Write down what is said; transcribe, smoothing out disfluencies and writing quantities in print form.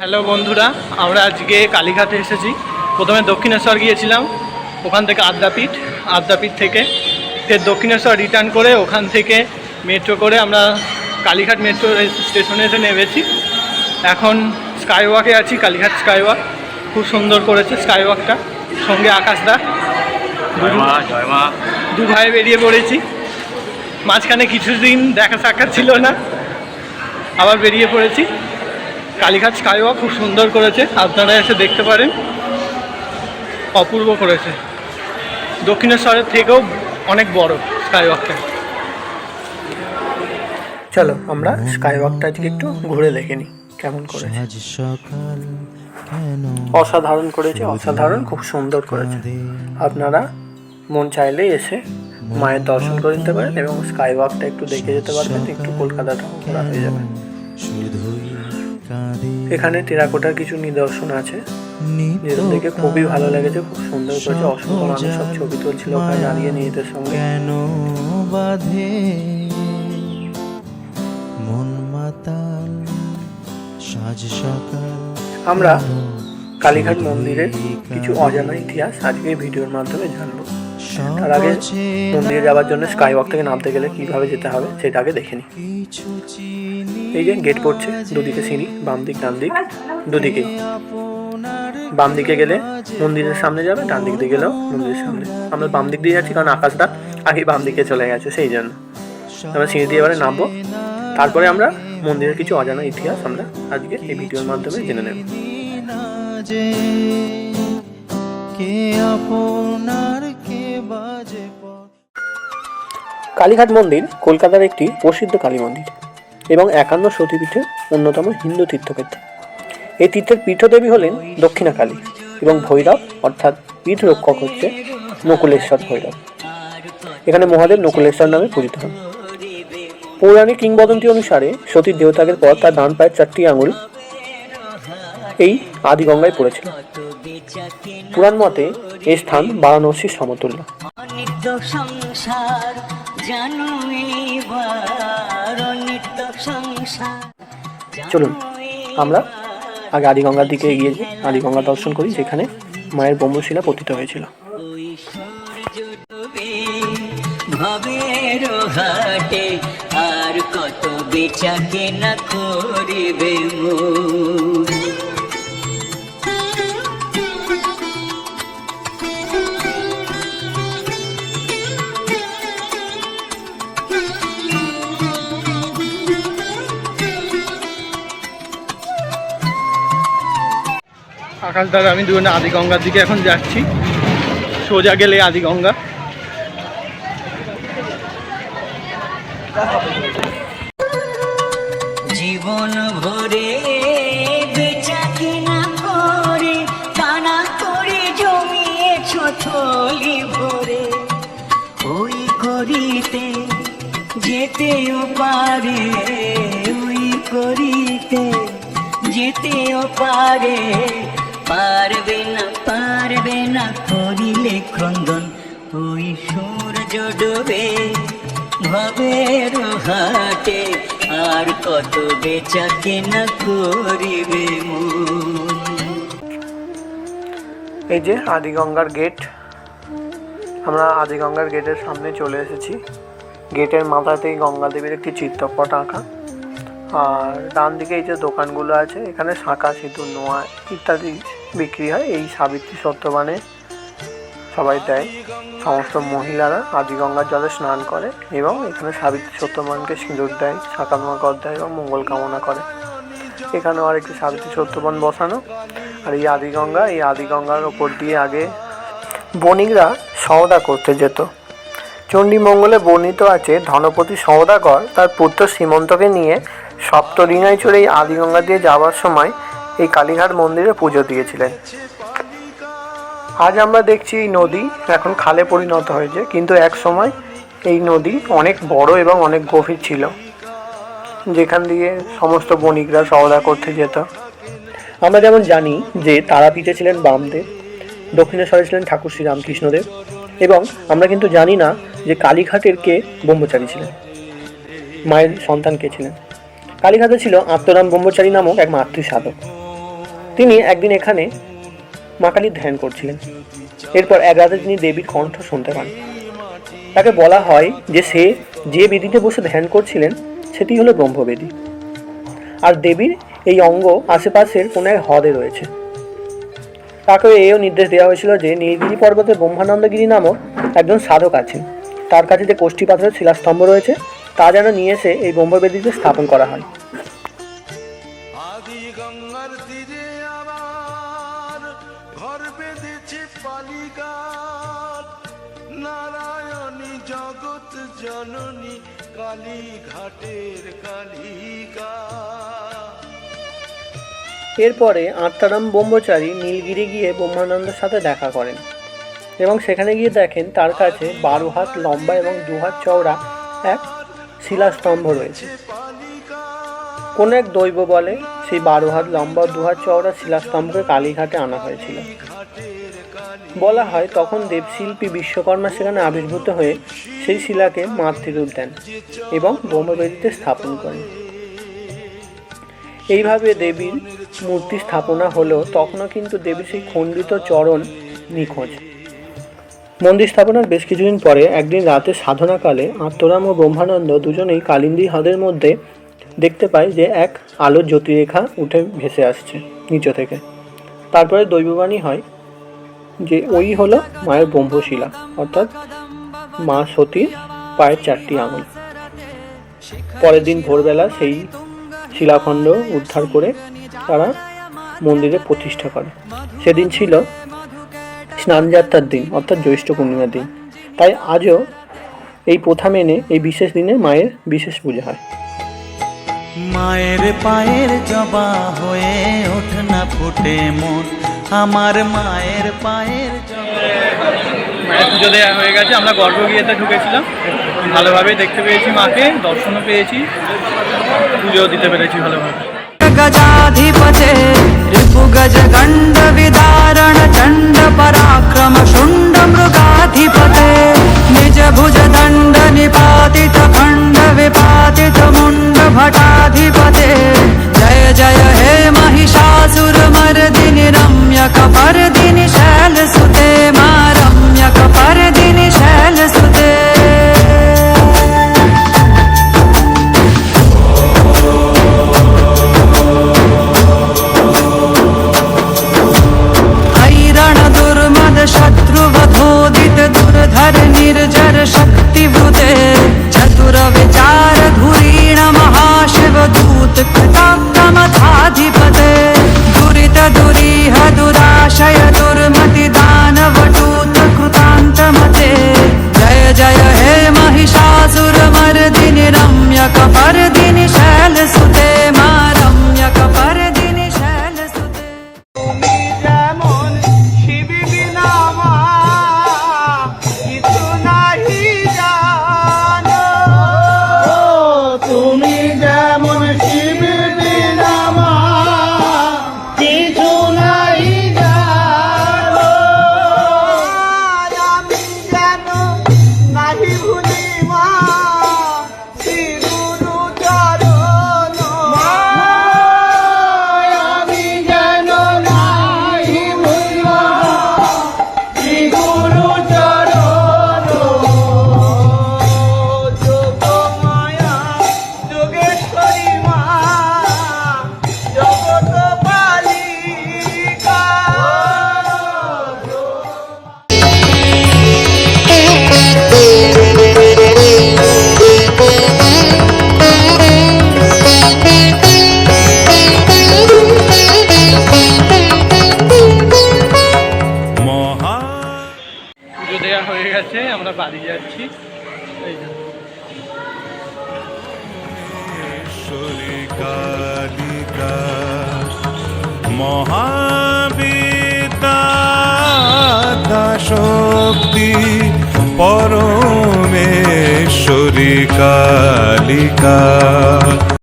Hello বন্ধুরা, আমরা আজকে কালীঘাটে এসেছি। প্রথমে দক্ষিণেশ্বর গিয়েছিলাম, ওখান থেকে আদ্যাপীঠ থেকে ফের দক্ষিণেশ্বর রিটার্ন করে ওখান থেকে মেট্রো করে আমরা কালীঘাট মেট্রো স্টেশনে এসে নেমেছি। এখন স্কাইওয়াকে আছি, কালীঘাট স্কাইওয়াক খুব সুন্দর করেছে স্কাইওয়াকটা, সঙ্গে আকাশদা, দু ভাই বেরিয়ে পড়েছি। মাঝখানে কিছুদিন দেখা সাক্ষাৎ ছিল না, আবার বেরিয়ে পড়েছি। কালীঘাট স্কাইওয়াক খুব সুন্দর করেছে, আপনারা এসে দেখতে পারেন, অপূর্ব করেছে। দক্ষিণেশ্বরের থেকেও অনেক বড় স্কাইওয়াকটা। চলো আমরা স্কাইওয়াকটা আজকে একটু ঘুরে দেখে নিই কেমন করেছে। অসাধারণ করেছে, অসাধারণ, খুব সুন্দর করেছে। আপনারা মন চাইলেই এসে মায়ের দর্শন করে নিতে পারেন এবং স্কাইওয়াকটা একটু দেখে যেতে পারবেন, একটু কলকাতাটা ঘোরা হয়ে যাবে। এখানে টেরাকোটার কিছু নিদর্শন আছে, যেটা দেখে খুবই ভালো লেগেছে, খুব সুন্দর করেছে। অসংখ্য মানুষ সব ছবি তুলছিল ওখানে দাঁড়িয়ে নিজেদের সঙ্গে। আমরা কালীঘাট মন্দিরের কিছু অজানা ইতিহাস আজকে ভিডিওর মাধ্যমে জানবো। তার আগে মন্দিরে যাওয়ার জন্য স্কাইওয়াক থেকে নামতে গেলে কিভাবে যেতে হবে সেটা আগে দেখে নিই। এই যে গেট পড়ছে, দুদিকে সিঁড়ি, বাম দিক ডান দিক দুদিকেই। বাম দিকে গেলে মন্দিরের সামনে যাবে, ডান দিক দিয়ে গেলেও মন্দিরের সামনে। আমরা বাম দিক দিয়ে যাচ্ছি কারণ আকাশটা আগে বাম দিকে চলে গেছে, সেই জন্য আমরা সিঁড়ি দিয়ে এবারে নামবো। তারপরে আমরা মন্দিরের কিছু অজানা ইতিহাস আমরা আজকে এই ভিডিওর মাধ্যমে জেনে নেব। কালীঘাট মন্দির কলকাতার একটি প্রসিদ্ধ কালী মন্দির এবং 51 সতীপীঠের অন্যতম হিন্দু তীর্থক্ষেত্র। এই তীর্থের পীঠদেবী হলেন দক্ষিণা কালী এবং ভৈরব অর্থাৎ পীঠ রক্ষক হচ্ছে নকুলেশ্বর ভৈরব। এখানে মহাদেব নকুলেশ্বর নামে পূজিত হন। পৌরাণিক কিংবদন্তি অনুসারে সতীর দেহত্যাগের পর তার ডান পায়ের 4টি আঙুল এই আদি গঙ্গায় পড়েছিল। পুরাণ মতে এই স্থান বারাণসীর সমতুল্য। চলুন আমরা আগে আদিগঙ্গার দিকে এগিয়ে যাই, আদিগঙ্গা দর্শন করি, যেখানে মায়ের ব্রহ্মশিলা পতিত হয়েছিল। আর কত বেচা কেনা করিবে আকাশ দাদা আমি দুজনে আদিগঙ্গার দিকে এখন যাচ্ছি। সোজা গেলে আদিগঙ্গা। জীবন ভরে বেচা কেনা করে টানা করে জমিয়েছ থলি ভরে, ওই করিতে যেতেও পারে, ওই করিতে যেতেও পারে, পারবে না করিলে ক্রন্দন, ওই সূর্য ডুবে ভবের হাটে, আর কত বেচা কেনা করিবে। এই যে আদিগঙ্গার গেট, আমরা আদিগঙ্গার গেটের সামনে চলে এসেছি। গেটের মাথাতেই গঙ্গা দেবীর একটি চিত্রপট আঁকা, আর ডান দিকে এই যে দোকানগুলো আছে, এখানে শাঁখা, সিঁদুর, নোয়া ইত্যাদি বিক্রি হয়। এই সাবিত্রী সত্যবানে সবাই দেয়, সমস্ত মহিলারা আদিগঙ্গার জলে স্নান করে এবং এখানে সাবিত্রী সত্যবানকে সিঁদুর দেয়, শাঁখা নোয়া দেয় এবং মঙ্গল কামনা করে। এখানেও আর একটি সাবিত্রী সত্যবান বসানো। আর এই আদিগঙ্গার ওপর দিয়ে আগে বণিকরা সওদা করতে যেত। চণ্ডীমঙ্গলে বর্ণিত আছে ধনপতি সওদাগর তার পুত্র সীমন্তকে নিয়ে সপ্তডিঙায় চড়ে এই আদিগঙ্গা দিয়ে যাওয়ার সময় এই কালীঘাট মন্দিরে পুজো দিয়েছিলেন। আজ আমরা দেখছি এই নদী এখন খালে পরিণত হয়েছে, কিন্তু এক সময় এই নদী অনেক বড় এবং অনেক গভীর ছিল, যেখান দিয়ে সমস্ত বণিকরা সওদা করতে যেত। আমরা যেমন জানি যে তারাপীঠে ছিলেন বামদেব, দক্ষিণেশ্বরে ছিলেন ঠাকুর শ্রী রামকৃষ্ণদেব, এবং আমরা কিন্তু জানি না যে কালীঘাটের কে ব্রহ্মচারী ছিলেন, মায়ের সন্তান কে ছিলেন। কালীঘাটে ছিল আত্মরাম ব্রহ্মচারী নামক এক মাতৃ সাধক। তিনি একদিন এখানে মা কালীর ধ্যান করছিলেন। এরপর এক রাতে তিনি দেবীর কণ্ঠ শুনতে পান। তাকে বলা হয় যে সে যে বেদিতে বসে ধ্যান করছিলেন সেটি হলো ব্রহ্মবেদী, আর দেবীর এই অঙ্গ আশেপাশের কোনো এক হ্রদে রয়েছে। তাকে এও নির্দেশ দেওয়া হয়েছিল যে নীলগিরি পর্বতে ব্রহ্মানন্দগিরি নামক একজন সাধক আছেন, তার কাছে যে কোষ্ঠী পাথরের শিলাস্তম্ভ রয়েছে তা যেন নিয়ে এসে এই ব্রহ্মবেদীতে স্থাপন করা হয়। এরপরে আত্মারাম ব্রহ্মচারী নীলগিরি গিয়ে ব্রহ্মানন্দের সাথে দেখা করেন এবং সেখানে গিয়ে দেখেন তার কাছে 12 হাত লম্বা এবং 2 হাত চওড়া এক শিলাস্তম্ভ রয়েছে। কোন এক দৈব বলে সেই 12 হাত লম্বা 2 হাত চওড়া শিলাস্তম্ভকে কালীঘাটে আনা হয়েছিল। বলা হয় তখন দেবশিল্পী বিশ্বকর্মা সেখানে আবির্ভূত হয়ে সেই শিলাকে মাতৃরূপ দেন এবং ব্রহ্মবেদীতে স্থাপন করেন। এইভাবে দেবীর মূর্তি স্থাপনা হলেও তখনও কিন্তু দেবীর সেই খণ্ডিত চরণ নিখোঁজ। মন্দির স্থাপনার বেশ কিছুদিন পরে একদিন রাতে সাধনাকালে আত্মারাম ও ব্রহ্মানন্দ দুজনেই কালিন্দী হ্রদের মধ্যে দেখতে পায় যে এক আলোর জ্যোতিরেখা উঠে ভেসে আসছে নিচ থেকে। তারপরে দৈববাণী হয় যে ওই হলো মায়ের ব্রহ্মশিলা, অর্থাৎ মা সতীর পায়ের 4টি আঙুল। পরের দিন ভোরবেলা সেই শিলাখণ্ড উদ্ধার করে তারা মন্দিরে প্রতিষ্ঠা করে। সেদিন ছিল স্নানযাত্রার দিন, অর্থাৎ জ্যৈষ্ঠ পূর্ণিমার দিন। তাই আজও এই প্রথা মেনে এই বিশেষ দিনে মায়ের বিশেষ পূজা হয়। মায়ের পায়ের জবা হয়ে ওঠ না ফুটে মন, আমার মায়ের পায়ের জবা। মায়ের পুজো দেওয়া হয়ে গেছে, আমরা গর্ভগৃহেতে ঢুকেছিলাম, ভালোভাবেই দেখতে পেয়েছি মাকে, দর্শনও পেয়েছি, পুজো দিতে পেরেছি ভালোভাবে। গজাধিপতে রিপুগজ গণ্ড বিদারণ চণ্ড পরাক্রম শুণ্ড মৃগাধিপতে নিজ ভুজ দণ্ড নিপাতিত খণ্ড বিপাতিত মুণ্ড ভটাধিপতে জয় জয় হে महिषासुर मर्दिनि रम्यक पर्दिनि शैलसुते मा रम्यक पर्दिनि शैलसुते। शत्रुवधोदित दुर्धर निर्जर शक्तिवृते चतुर विचार धुरीण महाशिव दूत कृतात्तमथाधिपते दुरित दुरीह दुराशय दुर्मति दानवटूत कृतान्तमते जय जय हे महिषासुर मर्दिनि रम्यक पर्दिनि शैलसुते मा रम्यक पर्दिनि शैलसुते। আমরা বাড়ি যাচ্ছি। কালিকা মহাবিদ্যা শক্তি পরমেশ্বরী কালিকা।